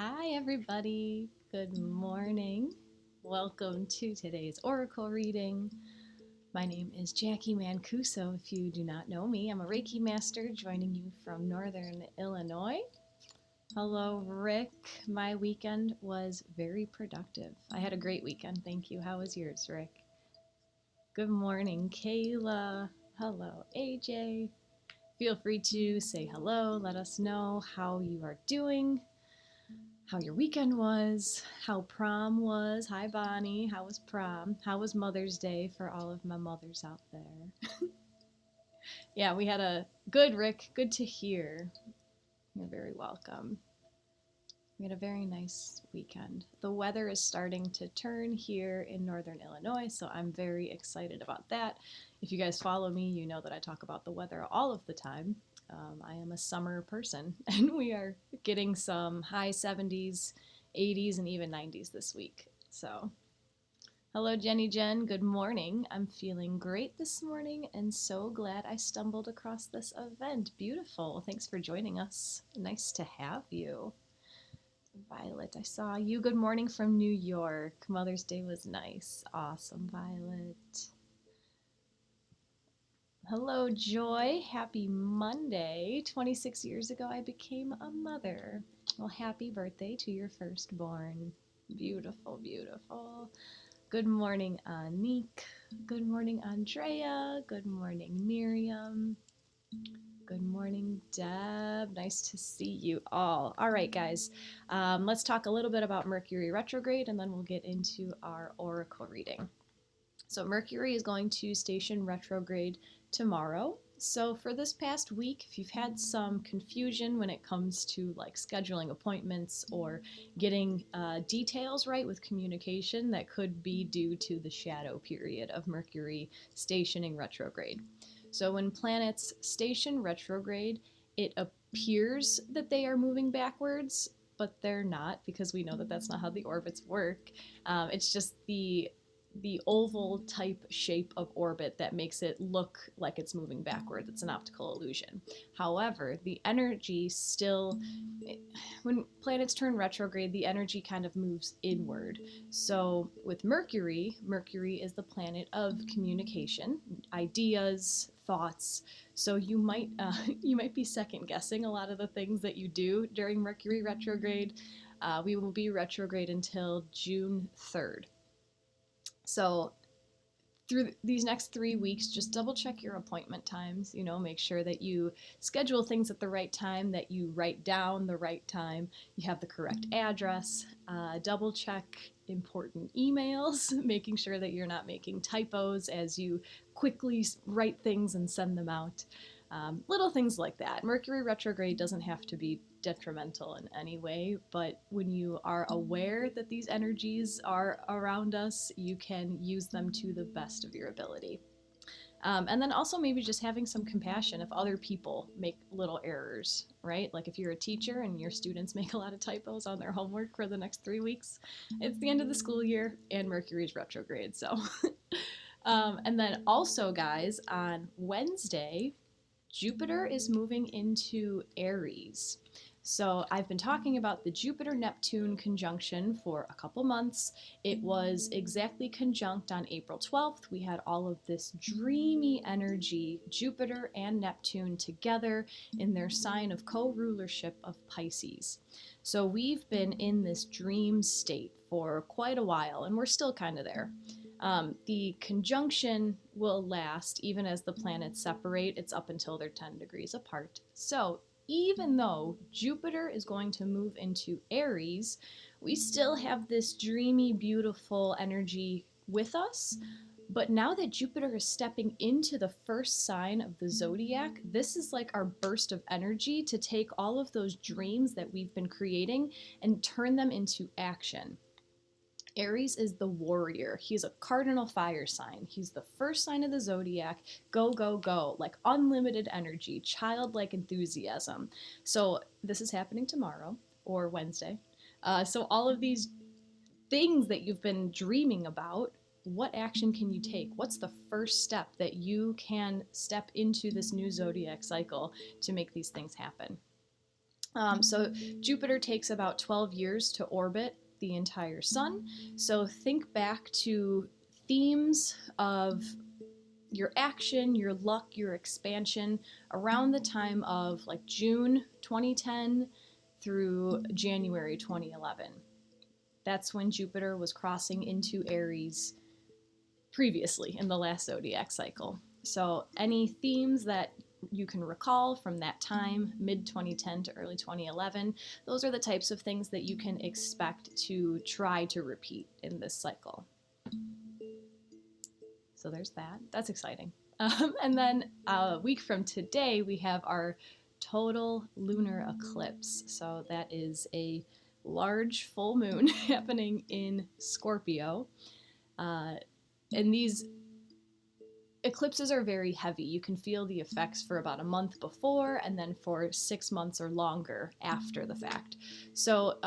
Hi, everybody. Good morning. Welcome to today's Oracle reading. My name is Jacqui Mancuso. If you do not know me, I'm a Reiki master joining you from Northern Illinois. Hello, Rick. My weekend was very productive. I had a great weekend. Thank you. How was yours, Rick? Good morning, Kayla. Hello, AJ. Feel free to say hello. Let us know how you are doing, how your weekend was, how prom was. Hi, Bonnie. How was prom? How was Mother's Day for all of my mothers out there? Yeah, we had a good, Rick. Good to hear. You're very welcome. We had a very nice weekend. The weather is starting to turn here in Northern Illinois, so I'm very excited about that. If you guys follow me, you know that I talk about the weather all of the time. I am a summer person, and we are getting some high 70s, 80s, and even 90s this week. So, hello, Jenny Jen. Good morning. I'm feeling great this morning, and so glad I stumbled across this event. Beautiful. Thanks for joining us. Nice to have you. Violet, I saw you. Good morning from New York. Mother's Day was nice. Awesome, Violet. Hello, Joy. Happy Monday. 26 years ago, I became a mother. Well, happy birthday to your firstborn. Beautiful, beautiful. Good morning, Anique. Good morning, Andrea. Good morning, Miriam. Good morning, Deb. Nice to see you all. All right, guys, let's talk a little bit about Mercury retrograde and then we'll get into our oracle reading. So, Mercury is going to station retrograde tomorrow. So, for this past week, if you've had some confusion when it comes to like scheduling appointments or getting details right with communication, that could be due to the shadow period of Mercury stationing retrograde. So when planets station retrograde, it appears that they are moving backwards, but they're not, because we know that that's not how the orbits work. It's just the oval type shape of orbit that makes it look like it's moving backwards. It's an optical illusion. However, the energy still, when planets turn retrograde, the energy kind of moves inward. So with Mercury, Mercury is the planet of communication, ideas, thoughts. So you might you might be second guessing a lot of the things that you do during Mercury retrograde. We will be retrograde until June 3rd. So through these next 3 weeks, just double check your appointment times. Make sure that you schedule things at the right time, that you write down the right time, you have the correct address. Double check important emails, making sure that you're not making typos as you quickly write things and send them out. Little things like that. Mercury retrograde doesn't have to be detrimental in any way, but when you are aware that these energies are around us, you can use them to the best of your ability. And then also maybe just having some compassion if other people make little errors, right? Like if you're a teacher and your students make a lot of typos on their homework for the next 3 weeks, it's the end of the school year and Mercury's retrograde. So, and then also, guys, on Wednesday, Jupiter is moving into Aries. So I've been talking about the Jupiter-Neptune conjunction for a couple months. It was exactly conjunct on April 12th. We had all of this dreamy energy, Jupiter and Neptune together in their sign of co-rulership of Pisces. So we've been in this dream state for quite a while, and we're still kind of there. The conjunction will last even as the planets separate. It's up until they're 10 degrees apart. So even though Jupiter is going to move into Aries, we still have this dreamy, beautiful energy with us. But now that Jupiter is stepping into the first sign of the zodiac, this is like our burst of energy to take all of those dreams that we've been creating and turn them into action. Aries is the warrior. He's a cardinal fire sign. He's the first sign of the zodiac. Go, go, go. Like unlimited energy, childlike enthusiasm. So this is happening tomorrow or Wednesday. So all of these things that you've been dreaming about, what action can you take? What's the first step that you can step into this new zodiac cycle to make these things happen? So Jupiter takes about 12 years to orbit the entire sun. So think back to themes of your action, your luck, your expansion around the time of like June 2010 through January 2011. That's when Jupiter was crossing into Aries previously in the last zodiac cycle. So any themes that you can recall from that time, mid 2010 to early 2011, those are the types of things that you can expect to try to repeat in this cycle. So there's that. That's exciting. And then a week from today, we have our total lunar eclipse. So that is a large full moon happening in Scorpio. And these eclipses are very heavy. You can feel the effects for about a month before and then for 6 months or longer after the fact. So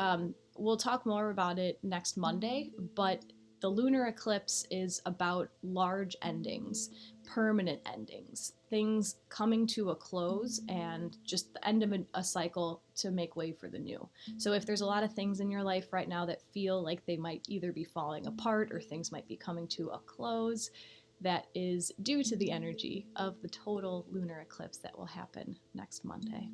we'll talk more about it next Monday, but the lunar eclipse is about large endings, permanent endings, things coming to a close and just the end of a cycle to make way for the new. So if there's a lot of things in your life right now that feel like they might either be falling apart or things might be coming to a close, that is due to the energy of the total lunar eclipse that will happen next Monday.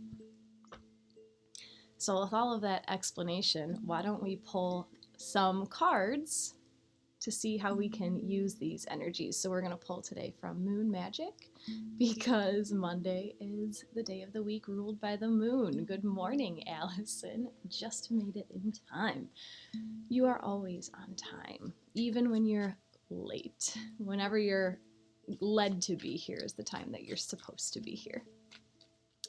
So with all of that explanation, why don't we pull some cards to see how we can use these energies. So we're going to pull today from Moon Magic because Monday is the day of the week ruled by the moon. Good morning, Allison. Just made it in time. You are always on time, even when you're late. Whenever you're led to be here is the time that you're supposed to be here.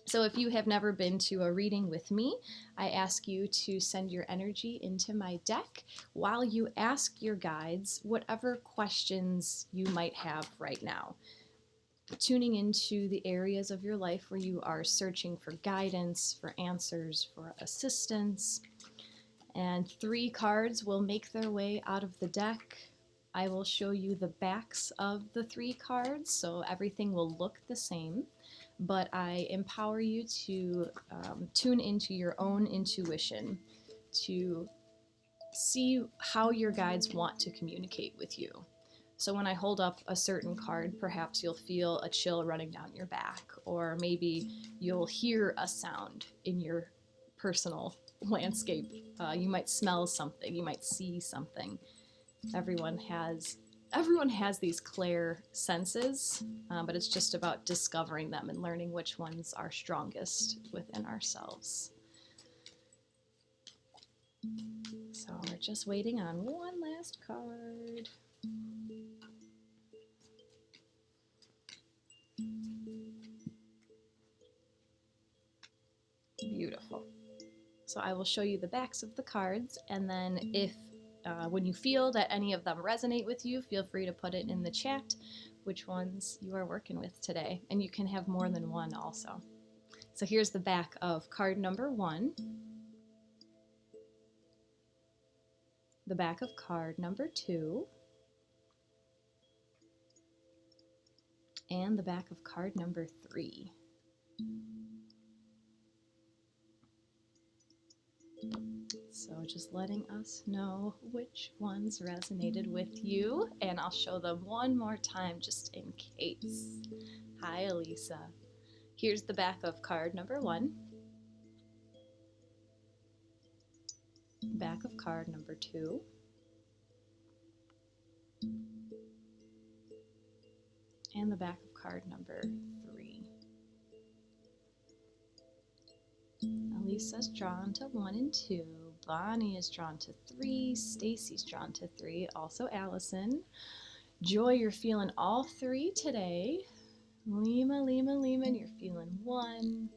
So if you have never been to a reading with me, I ask you to send your energy into my deck while you ask your guides whatever questions you might have right now. Tuning into the areas of your life where you are searching for guidance, for answers, for assistance. And 3 cards will make their way out of the deck. I will show you the backs of the 3 cards, so everything will look the same. But I empower you to tune into your own intuition, to see how your guides want to communicate with you. So when I hold up a certain card, perhaps you'll feel a chill running down your back, or maybe you'll hear a sound in your personal landscape. You might smell something, you might see something. Everyone has these clair senses, but it's just about discovering them and learning which ones are strongest within ourselves. So we're just waiting on one last card. Beautiful. So I will show you the backs of the cards, and then if when you feel that any of them resonate with you, feel free to put it in the chat which ones you are working with today. And you can have more than one also. So here's the back of card number 1, the back of card number 2, and the back of card number 3. So just letting us know which ones resonated with you, and I'll show them one more time just in case. Hi, Elisa. Here's the back of card number 1, back of card number 2, and the back of card number 3. Elisa's drawn to 1 and 2. Bonnie is drawn to 3. Stacy's drawn to 3. Also Allison. Joy, you're feeling all 3 today. Lima, you're feeling 1.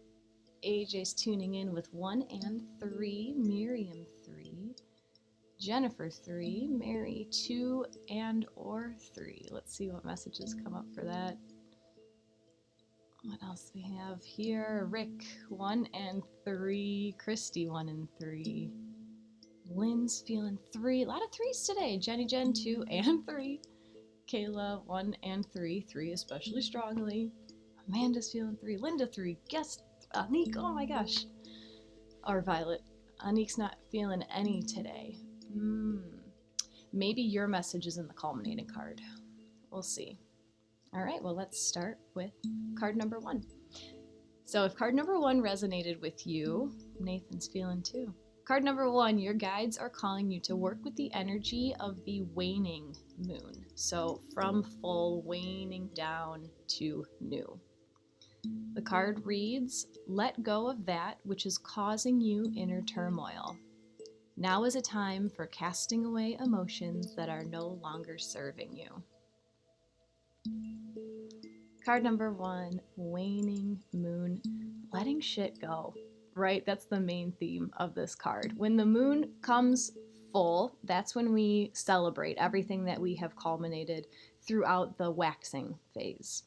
AJ's tuning in with 1 and 3. Miriam 3. Jennifer 3. Mary 2 and or 3. Let's see what messages come up for that. What else we have here? Rick 1 and 3. Christy 1 and 3. Lynn's feeling 3. A lot of 3s today. Jenny Jen 2 and 3. Kayla 1 and 3. 3 especially strongly. Amanda's feeling 3. Linda 3. Guess Nick. Oh my gosh. Or Violet, Anik's not feeling any today. Maybe your message is in the culminating card. We'll see. All right, well, let's start with card number 1. So if card number 1 resonated with you, Nathan's feeling too. Card number 1, your guides are calling you to work with the energy of the waning moon. So from full waning down to new. The card reads, let go of that which is causing you inner turmoil. Now is a time for casting away emotions that are no longer serving you. Card number 1, waning moon, letting shit go, right? That's the main theme of this card. When the moon comes full, that's when we celebrate everything that we have culminated throughout the waxing phase.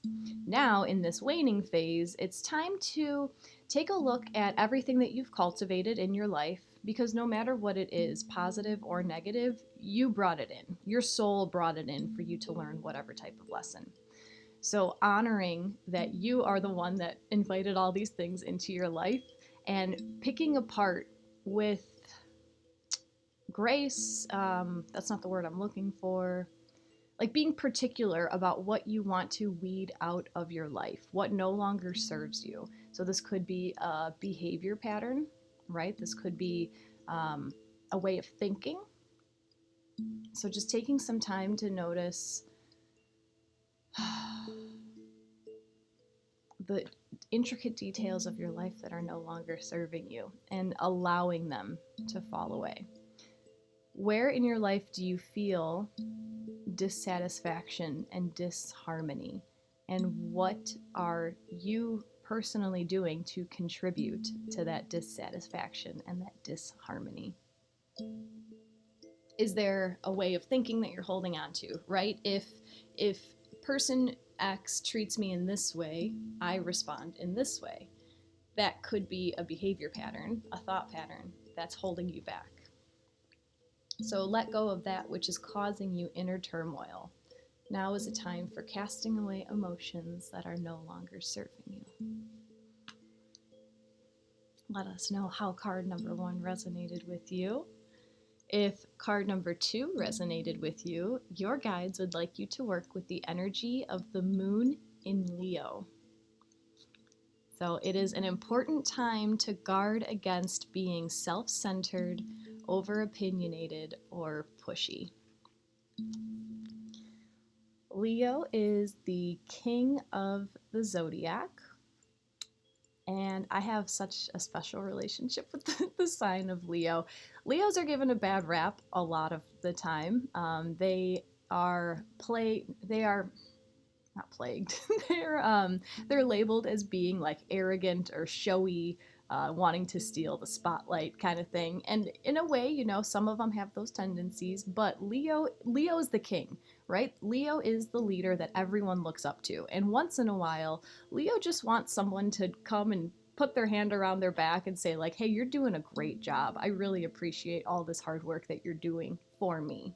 Now, in this waning phase, it's time to take a look at everything that you've cultivated in your life, because no matter what it is, positive or negative, you brought it in. Your soul brought it in for you to learn whatever type of lesson. So honoring that you are the one that invited all these things into your life and picking apart with grace, that's not the word I'm looking for, like being particular about what you want to weed out of your life, what no longer serves you. So this could be a behavior pattern, right? This could be a way of thinking. So just taking some time to notice the intricate details of your life that are no longer serving you and allowing them to fall away. Where in your life do you feel dissatisfaction and disharmony? And what are you personally doing to contribute to that dissatisfaction and that disharmony? Is there a way of thinking that you're holding on to, right? If person X treats me in this way, I respond in this way. That could be a behavior pattern, a thought pattern that's holding you back. So let go of that which is causing you inner turmoil. Now is a time for casting away emotions that are no longer serving you. Let us know how card number 1 resonated with you. If card number 2 resonated with you, your guides would like you to work with the energy of the moon in Leo. So it is an important time to guard against being self-centered, over-opinionated, or pushy. Leo is the king of the zodiac, and I have such a special relationship with the sign of Leo. Leos are given a bad rap a lot of the time. They are not plagued. They're labeled as being like arrogant or showy, wanting to steal the spotlight kind of thing. And in a way, you know, some of them have those tendencies, but Leo is the king, right? Leo is the leader that everyone looks up to. And once in a while, Leo just wants someone to come and put their hand around their back and say like, hey, you're doing a great job. I really appreciate all this hard work that you're doing for me.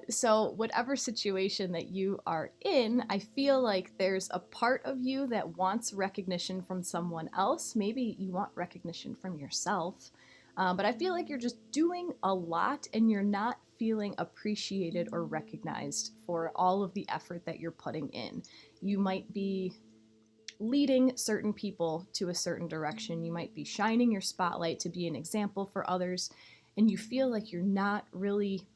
So whatever situation that you are in, I feel like there's a part of you that wants recognition from someone else. Maybe you want recognition from yourself. But I feel like you're just doing a lot and you're not feeling appreciated or recognized for all of the effort that you're putting in. You might be leading certain people to a certain direction. You might be shining your spotlight to be an example for others. And you feel like you're not really,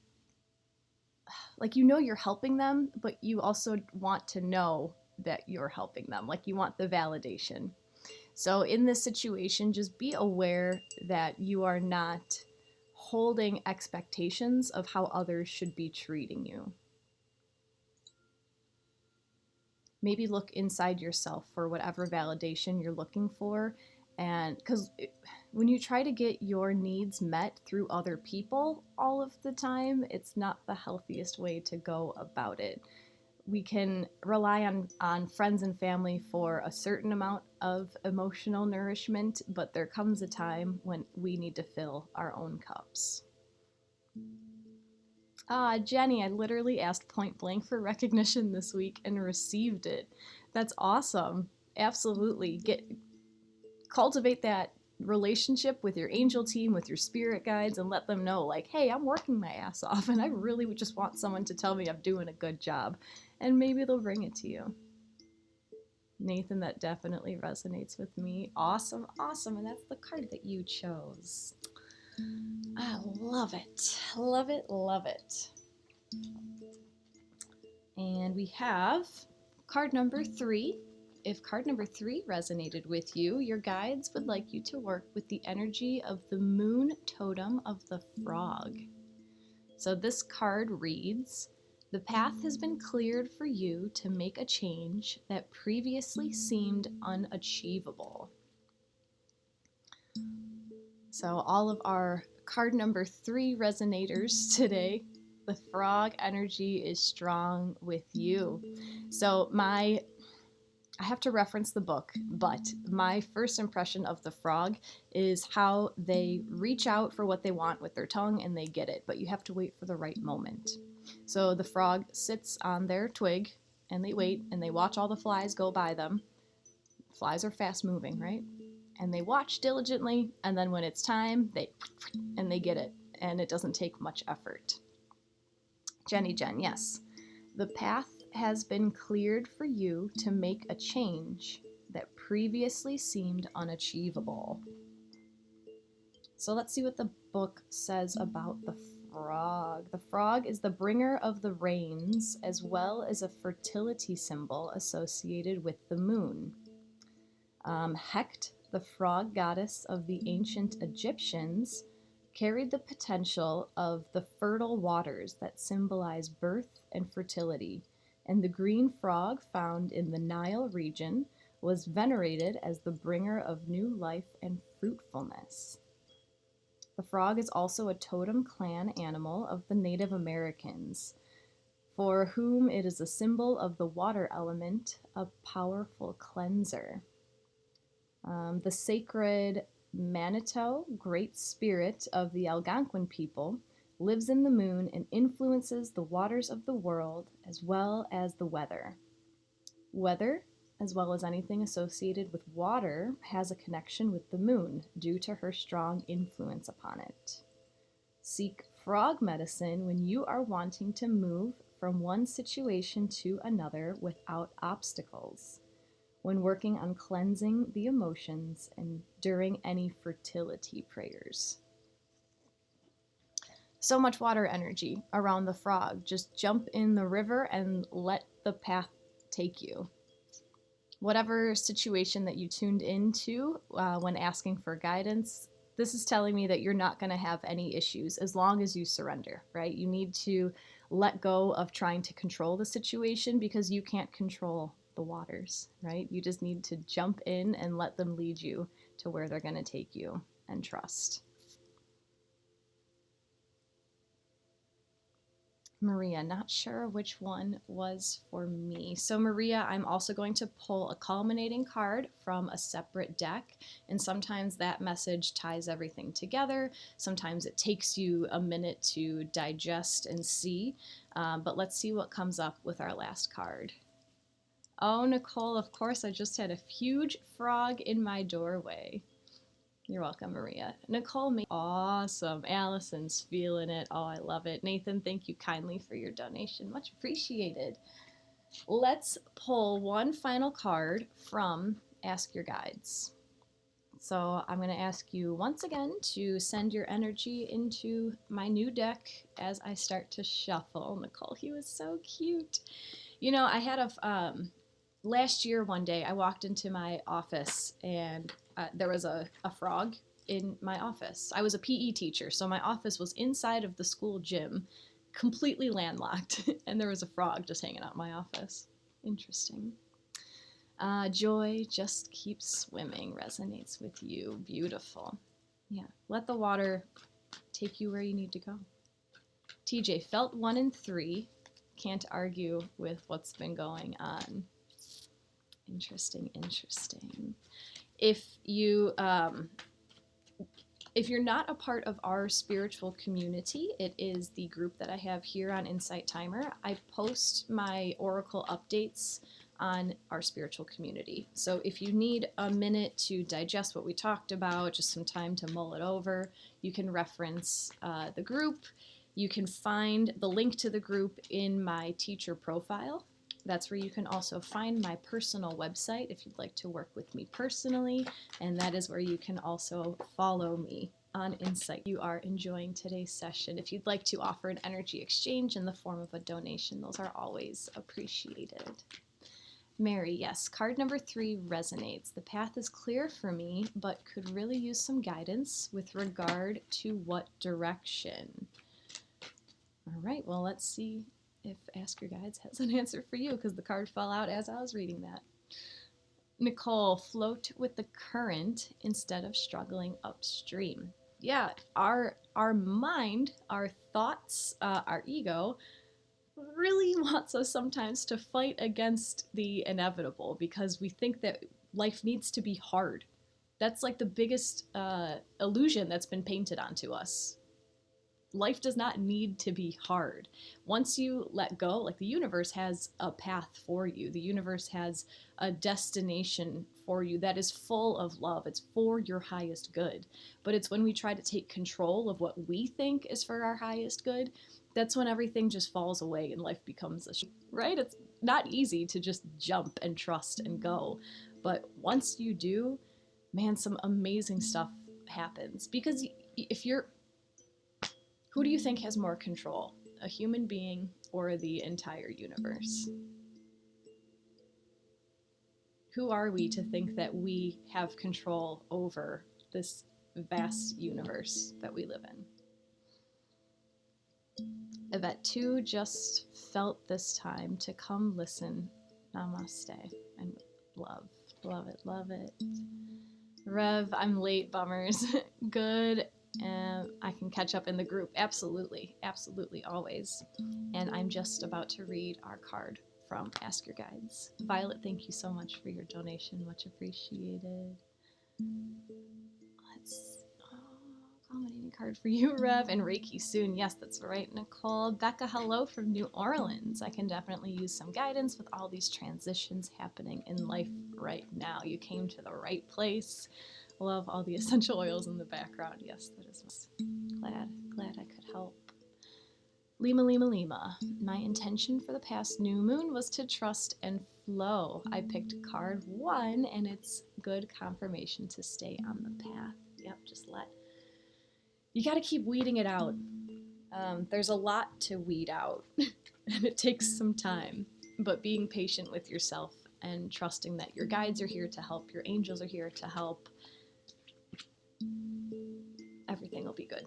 like, you know, you're helping them, but you also want to know that you're helping them. Like, you want the validation. So in this situation, just be aware that you are not holding expectations of how others should be treating you. Maybe look inside yourself for whatever validation you're looking for. And because when you try to get your needs met through other people all of the time, it's not the healthiest way to go about it. We can rely on friends and family for a certain amount of emotional nourishment, but there comes a time when we need to fill our own cups. Jenny, I literally asked point blank for recognition this week and received it. That's awesome. Absolutely. Cultivate that relationship with your angel team, with your spirit guides, and let them know, like, hey, I'm working my ass off and I really just want someone to tell me I'm doing a good job. And maybe they'll bring it to you. Nathan, that definitely resonates with me. Awesome, awesome. And that's the card that you chose. I love it. Love it, love it. And we have card number 3. If card number 3 resonated with you, your guides would like you to work with the energy of the moon totem of the frog. So this card reads, the path has been cleared for you to make a change that previously seemed unachievable. So all of our card number 3 resonators today, the frog energy is strong with you. So I have to reference the book, but my first impression of the frog is how they reach out for what they want with their tongue and they get it, but you have to wait for the right moment. So the frog sits on their twig and they wait and they watch all the flies go by them. Flies are fast moving, right? And they watch diligently, and then when it's time, they get it, and it doesn't take much effort. Jenny Jen, yes. The path has been cleared for you to make a change that previously seemed unachievable. So let's see what the book says about the frog. The frog is the bringer of the rains, as well as a fertility symbol associated with the moon. Hecht, the frog goddess of the ancient Egyptians, carried the potential of the fertile waters that symbolize birth and fertility, and the green frog found in the Nile region was venerated as the bringer of new life and fruitfulness. The frog is also a totem clan animal of the Native Americans, for whom it is a symbol of the water element, a powerful cleanser. The sacred Manito, great spirit of the Algonquin people, lives in the moon and influences the waters of the world as well as the weather. Weather, as well as anything associated with water, has a connection with the moon due to her strong influence upon it. Seek frog medicine when you are wanting to move from one situation to another without obstacles, when working on cleansing the emotions, and during any fertility prayers. So much water energy around the frog. Just jump in the river and let the path take you. Whatever situation that you tuned into when asking for guidance, this is telling me that you're not going to have any issues as long as you surrender, right? You need to let go of trying to control the situation because you can't control the waters, right? You just need to jump in and let them lead you to where they're going to take you, and trust. Maria, not sure which one was for me. So Maria, I'm also going to pull a culminating card from a separate deck, and sometimes that message ties everything together. Sometimes it takes you a minute to digest and see, but let's see what comes up with our last card. Oh, Nicole, of course, I just had a huge frog in my doorway. You're welcome, Maria. Nicole, awesome. Allison's feeling it. Oh, I love it. Nathan, thank you kindly for your donation. Much appreciated. Let's pull one final card from Ask Your Guides. So I'm going to ask you once again to send your energy into my new deck as I start to shuffle. Nicole, he was so cute. You know, I had last year, one day, I walked into my office and there was a frog in my office. I was a PE teacher, so my office was inside of the school gym, completely landlocked, and there was a frog just hanging out in my office. Interesting. Joy just keeps swimming resonates with you. Beautiful. Yeah, let the water take you where you need to go. TJ, felt 1 and 3. Can't argue with what's been going on. Interesting, interesting. If you're not a part of our spiritual community, it is the group that I have here on Insight Timer. I post my Oracle updates on our spiritual community. So if you need a minute to digest what we talked about, just some time to mull it over, you can reference the group. You can find the link to the group in my teacher profile. That's where you can also find my personal website if you'd like to work with me personally, and that is where you can also follow me on Insight. You are enjoying today's session. If you'd like to offer an energy exchange in the form of a donation, those are always appreciated. Mary, yes, card number 3 resonates. The path is clear for me, but could really use some guidance with regard to what direction. All right, well, let's see if Ask Your Guides has an answer for you, because the card fell out as I was reading that. Nicole, float with the current instead of struggling upstream. Yeah, our mind, our thoughts, our ego really wants us sometimes to fight against the inevitable because we think that life needs to be hard. That's like the biggest illusion that's been painted onto us. Life does not need to be hard. Once you let go, like the universe has a path for you. The universe has a destination for you that is full of love. It's for your highest good. But it's when we try to take control of what we think is for our highest good, that's when everything just falls away and life becomes right? It's not easy to just jump and trust and go. But once you do, man, some amazing stuff happens. Because if you're who do you think has more control, a human being or the entire universe? Who are we to think that we have control over this vast universe that we live in? Yvette 2 just felt this time to come listen. Namaste. And love, love it, love it. Rev, I'm late, bummers. Good. I can catch up in the group. Absolutely, absolutely, always. And I'm just about to read our card from Ask Your Guides. Violet, thank you so much for your donation. Much appreciated. Culminating card for you, Rev, and Reiki soon. Yes, that's right, Nicole. Becca, hello from New Orleans. I can definitely use some guidance with all these transitions happening in life right now. You came to the right place. Love all the essential oils in the background. Yes, that is glad I could help. Lima. My intention for the past new moon was to trust and flow. I picked card 1, and it's good confirmation to stay on the path. Yep, you got to keep weeding it out. There's a lot to weed out, and it takes some time. But being patient with yourself and trusting that your guides are here to help, your angels are here to help, everything will be good.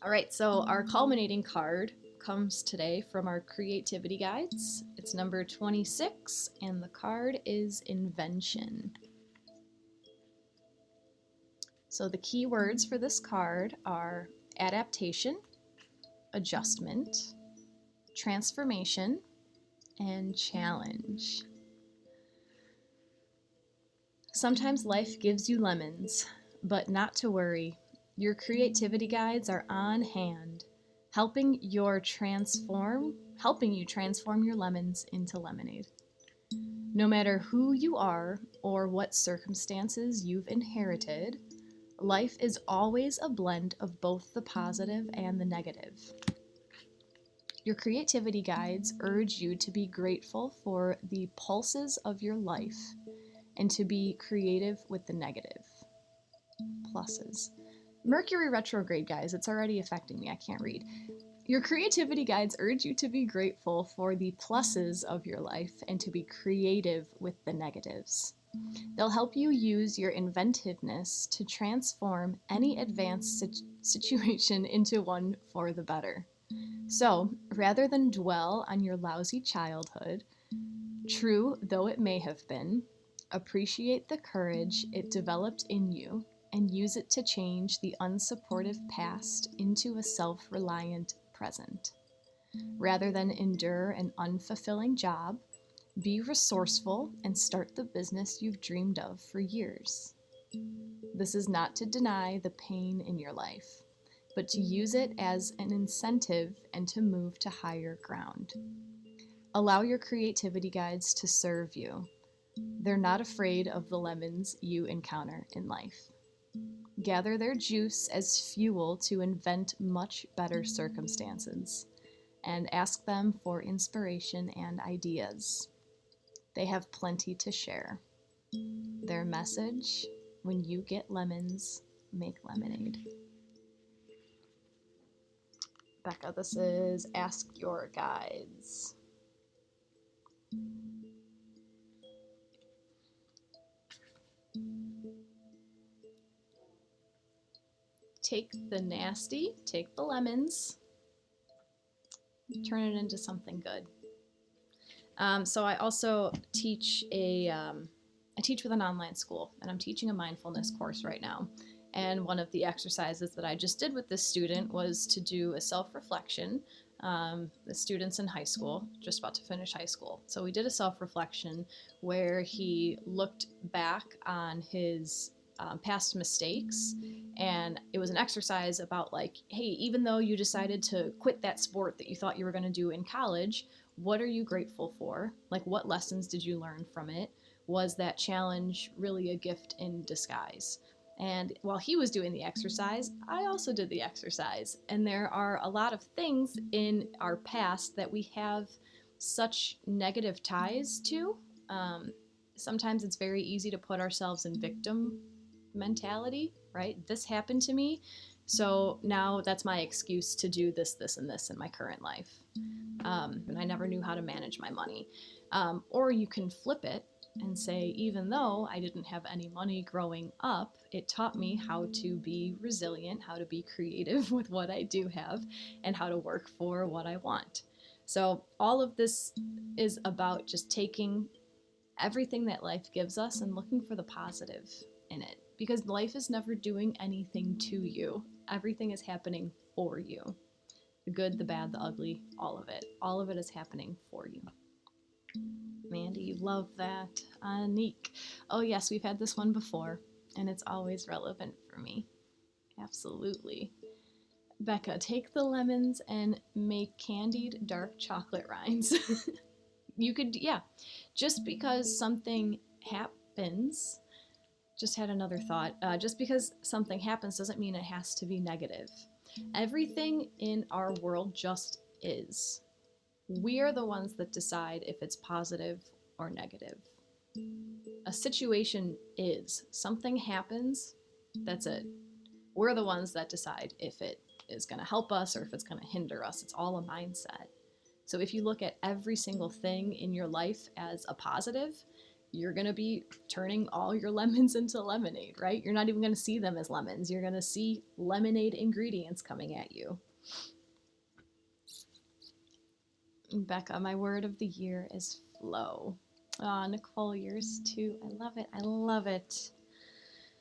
All right, so our culminating card comes today from our creativity guides. It's number 26, and the card is invention. So the key words for this card are adaptation, adjustment, transformation, and challenge. Sometimes life gives you lemons, but not to worry. Your creativity guides are on hand, helping you transform your lemons into lemonade. No matter who you are or what circumstances you've inherited, life is always a blend of both the positive and the negative. Your creativity guides urge you to be grateful for the pulses of your life and to be creative with the negative. Pluses. Mercury Retrograde, guys, it's already affecting me. I can't read. Your creativity guides urge you to be grateful for the pluses of your life and to be creative with the negatives. They'll help you use your inventiveness to transform any advanced situation into one for the better. So, rather than dwell on your lousy childhood, true though it may have been, appreciate the courage it developed in you and use it to change the unsupportive past into a self-reliant present. Rather than endure an unfulfilling job, be resourceful and start the business you've dreamed of for years. This is not to deny the pain in your life, but to use it as an incentive and to move to higher ground. Allow your creativity guides to serve you. They're not afraid of the lemons you encounter in life. Gather their juice as fuel to invent much better circumstances, and ask them for inspiration and ideas. They have plenty to share. Their message: when you get lemons, make lemonade. Becca, this is Ask Your Guides. Take the nasty, take the lemons, turn it into something good. So I also teach I teach with an online school, and I'm teaching a mindfulness course right now. And one of the exercises that I just did with this student was to do a self-reflection. The student's in high school, just about to finish high school. So we did a self-reflection where he looked back on his past mistakes, and it was an exercise about like, hey, even though you decided to quit that sport that you thought you were going to do in college, what are you grateful for? Like, what lessons did you learn from it? Was that challenge really a gift in disguise? And while he was doing the exercise, I also did the exercise. And there are a lot of things in our past that we have such negative ties to. Sometimes it's very easy to put ourselves in victim mentality, right? This happened to me, so now that's my excuse to do this, this, and this in my current life. And I never knew how to manage my money. Or you can flip it and say, even though I didn't have any money growing up, it taught me how to be resilient, how to be creative with what I do have, and how to work for what I want. So all of this is about just taking everything that life gives us and looking for the positive in it. Because life is never doing anything to you. Everything is happening for you. The good, the bad, the ugly, all of it. All of it is happening for you. Mandy, you love that. Anique. Oh yes, we've had this one before, and it's always relevant for me. Absolutely. Becca, take the lemons and make candied dark chocolate rinds. You could, yeah. Just because something happens, just had another thought. Just because something happens doesn't mean it has to be negative. Everything in our world just is. We are the ones that decide if it's positive or negative. A situation is. Something happens, that's it. We're the ones that decide if it is going to help us or if it's going to hinder us. It's all a mindset. So if you look at every single thing in your life as a positive, you're going to be turning all your lemons into lemonade, right? You're not even going to see them as lemons. You're going to see lemonade ingredients coming at you. Becca, my word of the year is flow. Nicole, yours too. I love it. I love it.